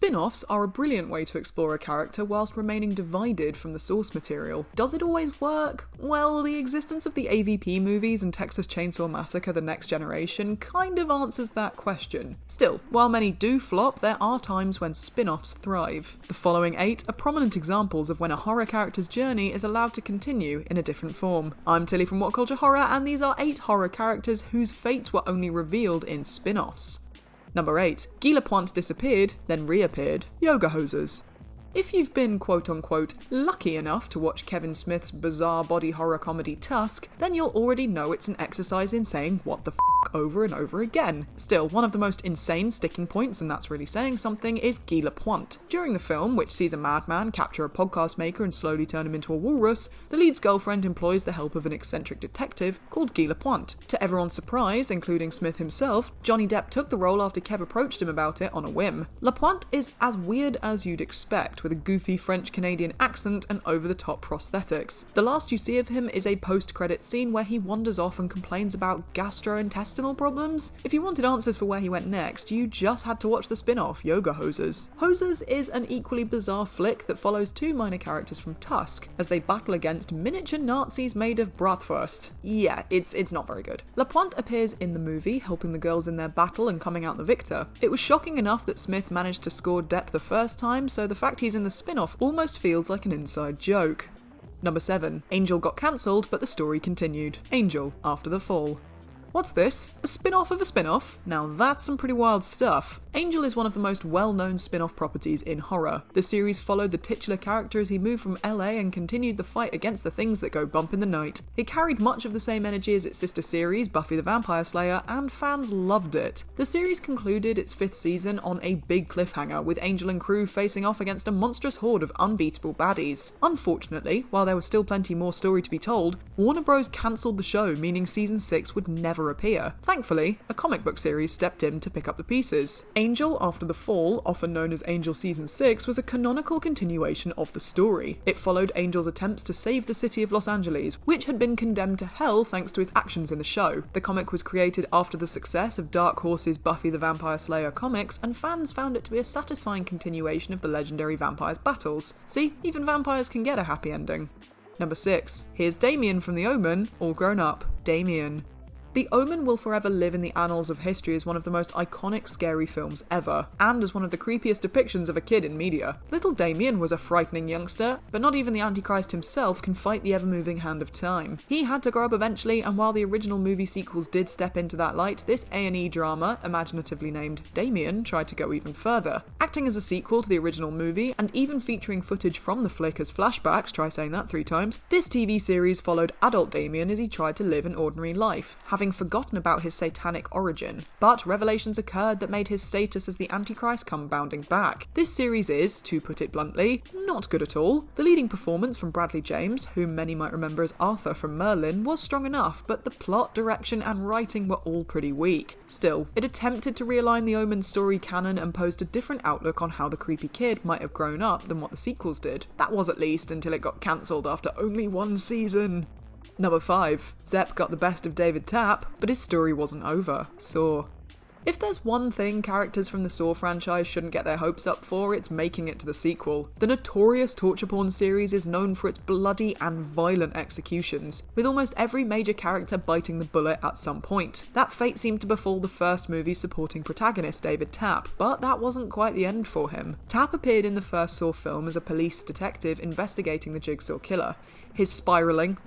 Spin-offs are a brilliant way to explore a character whilst remaining divided from the source material. Does it always work? Well, the existence of the AVP movies and Texas Chainsaw Massacre: The Next Generation kind of answers that question. Still, while many do flop, there are times when spin-offs thrive. The following 8 are prominent examples of when a horror character's journey is allowed to continue in a different form. I'm Tilly from What Culture Horror, and these are 8 horror characters whose fates were only revealed in spin-offs. Number 8. Guy LaPointe disappeared, then reappeared. Yoga hosers. If you've been quote-unquote lucky enough to watch Kevin Smith's bizarre body horror comedy Tusk, then you'll already know it's an exercise in saying what the f*** over and over again. Still, one of the most insane sticking points, and that's really saying something, is Guy LaPointe. During the film, which sees a madman capture a podcast maker and slowly turn him into a walrus, the lead's girlfriend employs the help of an eccentric detective called Guy LaPointe. To everyone's surprise, including Smith himself, Johnny Depp took the role after Kev approached him about it on a whim. LaPointe is as weird as you'd expect, with a goofy French-Canadian accent and over-the-top prosthetics. The last you see of him is a post-credit scene where he wanders off and complains about gastrointestinal problems. If you wanted answers for where he went next, you just had to watch the spin-off, Yoga Hosers. Hosers is an equally bizarre flick that follows 2 minor characters from Tusk as they battle against miniature Nazis made of bratwurst. Yeah, it's not very good. LaPointe appears in the movie, helping the girls in their battle and coming out the victor. It was shocking enough that Smith managed to score Depp the first time, so the fact he's in the spin-off almost feels like an inside joke. Number 7. Angel got cancelled, but the story continued. Angel, After the Fall. What's this? A spin-off of a spin-off? Now that's some pretty wild stuff. Angel is one of the most well-known spin-off properties in horror. The series followed the titular character as he moved from LA and continued the fight against the things that go bump in the night. It carried much of the same energy as its sister series, Buffy the Vampire Slayer, and fans loved it. The series concluded its 5th season on a big cliffhanger, with Angel and crew facing off against a monstrous horde of unbeatable baddies. Unfortunately, while there was still plenty more story to be told, Warner Bros. Cancelled the show, meaning season 6 would never appear. Thankfully, a comic book series stepped in to pick up the pieces. Angel After the Fall, often known as Angel Season 6, was a canonical continuation of the story. It followed Angel's attempts to save the city of Los Angeles, which had been condemned to hell thanks to his actions in the show. The comic was created after the success of Dark Horse's Buffy the Vampire Slayer comics, and fans found it to be a satisfying continuation of the legendary vampires' battles. See, even vampires can get a happy ending. Number 6. Here's Damien from The Omen, all grown up. Damien. The Omen will forever live in the annals of history as one of the most iconic scary films ever, and as one of the creepiest depictions of a kid in media. Little Damien was a frightening youngster, but not even the Antichrist himself can fight the ever-moving hand of time. He had to grow up eventually, and while the original movie sequels did step into that light, this A&E drama, imaginatively named Damien, tried to go even further. Acting as a sequel to the original movie, and even featuring footage from the flick as flashbacks, try saying that 3 times, this TV series followed adult Damien as he tried to live an ordinary life, having forgotten about his satanic origin. But revelations occurred that made his status as the Antichrist come bounding back. This series is, to put it bluntly, not good at all. The leading performance from Bradley James, whom many might remember as Arthur from Merlin, was strong enough, but the plot, direction, and writing were all pretty weak. Still, it attempted to realign the Omen story canon and posed a different outlook on how the creepy kid might have grown up than what the sequels did. That was at least until it got cancelled after only 1 season. Number 5. Zepp got the best of David Tapp, but his story wasn't over. Saw. If there's one thing characters from the Saw franchise shouldn't get their hopes up for, it's making it to the sequel. The notorious torture porn series is known for its bloody and violent executions, with almost every major character biting the bullet at some point. That fate seemed to befall the first movie's supporting protagonist, David Tapp, but that wasn't quite the end for him. Tapp appeared in the first Saw film as a police detective investigating the Jigsaw killer. His spiralling,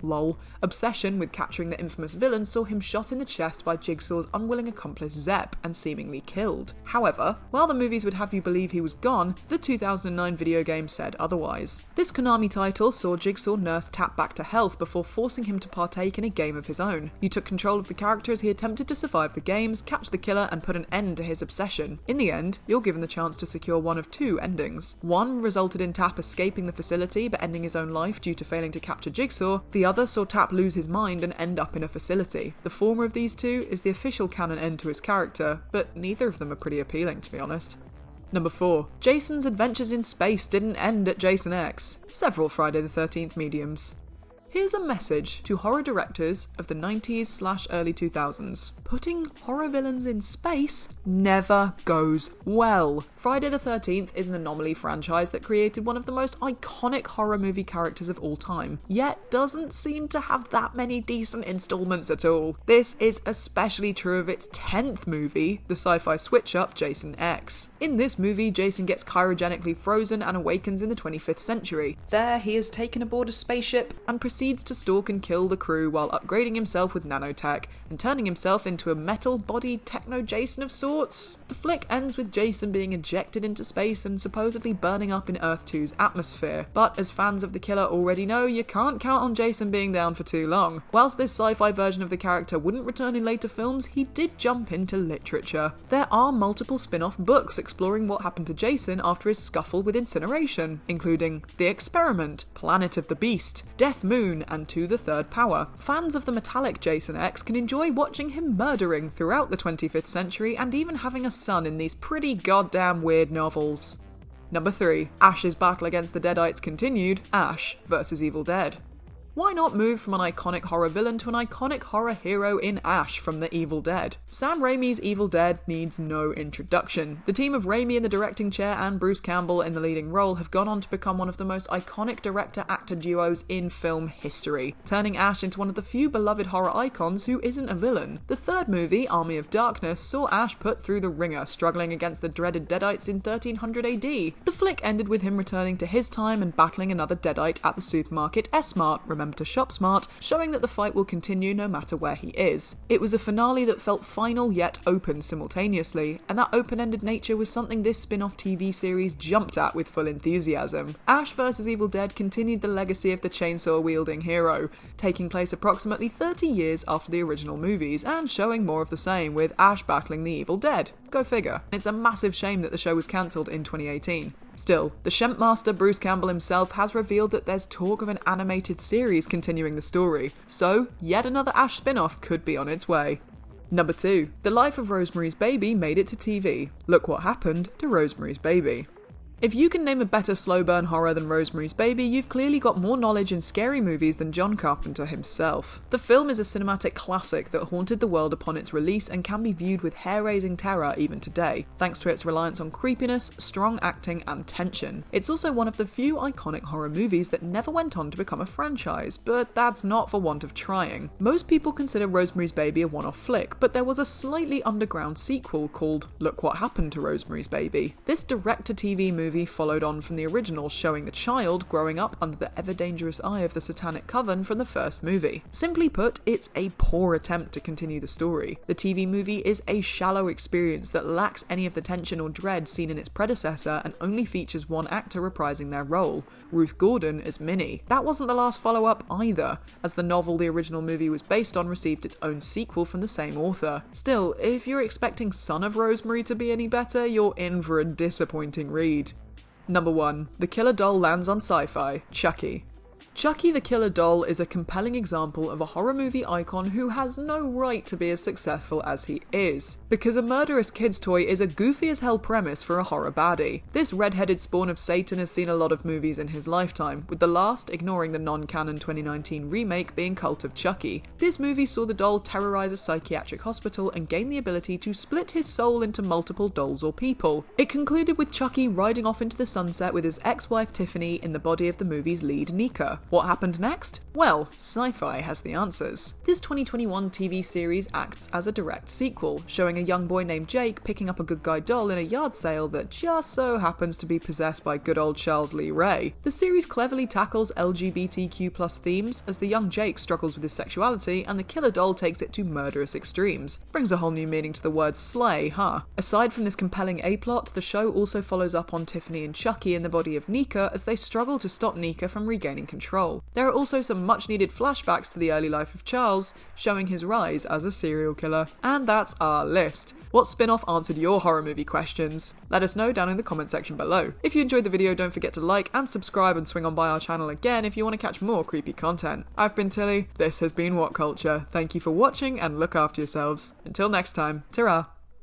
obsession with capturing the infamous villain saw him shot in the chest by Jigsaw's unwilling accomplice Zepp and seemingly killed. However, while the movies would have you believe he was gone, the 2009 video game said otherwise. This Konami title saw Jigsaw nurse Tapp back to health before forcing him to partake in a game of his own. You took control of the character as he attempted to survive the games, catch the killer, and put an end to his obsession. In the end, you're given the chance to secure one of 2 endings. One resulted in Tapp escaping the facility but ending his own life due to failing to capture Jigsaw. The other saw Tapp lose his mind and end up in a facility. The former of these 2 is the official canon end to his character, but neither of them are pretty appealing, to be honest. Number 4. Jason's adventures in space didn't end at Jason X. Several Friday the 13th mediums. Here's a message to horror directors of the 90s/early 2000s. Putting horror villains in space never goes well. Friday the 13th is an anomaly franchise that created one of the most iconic horror movie characters of all time, yet doesn't seem to have that many decent installments at all. This is especially true of its 10th movie, the sci-fi switch-up Jason X. In this movie, Jason gets cryogenically frozen and awakens in the 25th century. There, he is taken aboard a spaceship and proceeds to stalk and kill the crew while upgrading himself with nanotech and turning himself into a metal-bodied techno-Jason of sorts. The flick ends with Jason being ejected into space and supposedly burning up in Earth 2's atmosphere, but as fans of the killer already know, you can't count on Jason being down for too long. Whilst this sci-fi version of the character wouldn't return in later films, he did jump into literature. There are multiple spin-off books exploring what happened to Jason after his scuffle with incineration, including The Experiment, Planet of the Beast, Death Moon, and To the Third Power. Fans of the metallic Jason X can enjoy watching him murdering throughout the 25th century and even having a son in these pretty goddamn weird novels. Number 3. Ash's battle against the Deadites continued, Ash vs Evil Dead. Why not move from an iconic horror villain to an iconic horror hero in Ash from The Evil Dead? Sam Raimi's Evil Dead needs no introduction. The team of Raimi in the directing chair and Bruce Campbell in the leading role have gone on to become one of the most iconic director-actor duos in film history, turning Ash into one of the few beloved horror icons who isn't a villain. The third movie, Army of Darkness, saw Ash put through the ringer, struggling against the dreaded Deadites in 1300 AD. The flick ended with him returning to his time and battling another Deadite at the supermarket S-Mart, remember to shop smart, showing that the fight will continue no matter where he is. It was a finale that felt final yet open simultaneously, and that open-ended nature was something this spin-off TV series jumped at with full enthusiasm. Ash vs Evil Dead continued the legacy of the chainsaw-wielding hero, taking place approximately 30 years after the original movies, and showing more of the same, with Ash battling the Evil Dead. Go figure. It's a massive shame that the show was cancelled in 2018. Still, the Shempmaster Bruce Campbell himself has revealed that there's talk of an animated series continuing the story, so yet another Ash spin-off could be on its way. Number 2. The Life of Rosemary's Baby made it to TV. Look what happened to Rosemary's Baby. If you can name a better slow burn horror than Rosemary's Baby, you've clearly got more knowledge in scary movies than John Carpenter himself. The film is a cinematic classic that haunted the world upon its release and can be viewed with hair-raising terror even today, thanks to its reliance on creepiness, strong acting, and tension. It's also one of the few iconic horror movies that never went on to become a franchise, but that's not for want of trying. Most people consider Rosemary's Baby a one-off flick, but there was a slightly underground sequel called Look What Happened to Rosemary's Baby. This direct-to-TV movie followed on from the original, showing the child growing up under the ever-dangerous eye of the Satanic Coven from the first movie. Simply put, it's a poor attempt to continue the story. The TV movie is a shallow experience that lacks any of the tension or dread seen in its predecessor and only features one actor reprising their role, Ruth Gordon as Minnie. That wasn't the last follow-up either, as the novel the original movie was based on received its own sequel from the same author. Still, if you're expecting Son of Rosemary to be any better, you're in for a disappointing read. Number 1. The Killer Doll lands on Syfy, Chucky. Chucky the Killer Doll is a compelling example of a horror movie icon who has no right to be as successful as he is, because a murderous kid's toy is a goofy as hell premise for a horror baddie. This red-headed spawn of Satan has seen a lot of movies in his lifetime, with the last ignoring the non-canon 2019 remake being Cult of Chucky. This movie saw the doll terrorize a psychiatric hospital and gain the ability to split his soul into multiple dolls or people. It concluded with Chucky riding off into the sunset with his ex-wife Tiffany in the body of the movie's lead Nika. What happened next? Well, Syfy has the answers. This 2021 TV series acts as a direct sequel, showing a young boy named Jake picking up a good guy doll in a yard sale that just so happens to be possessed by good old Charles Lee Ray. The series cleverly tackles LGBTQ+ themes as the young Jake struggles with his sexuality and the killer doll takes it to murderous extremes. Brings a whole new meaning to the word slay, huh? Aside from this compelling A-plot, the show also follows up on Tiffany and Chucky in the body of Nika as they struggle to stop Nika from regaining control. There are also some much needed flashbacks to the early life of Charles, showing his rise as a serial killer. And that's our list. What spin-off answered your horror movie questions? Let us know down in the comment section below. If you enjoyed the video, don't forget to like and subscribe and swing on by our channel again if you want to catch more creepy content. I've been Tilly, this has been What Culture. Thank you for watching and look after yourselves. Until next time, ta-ra!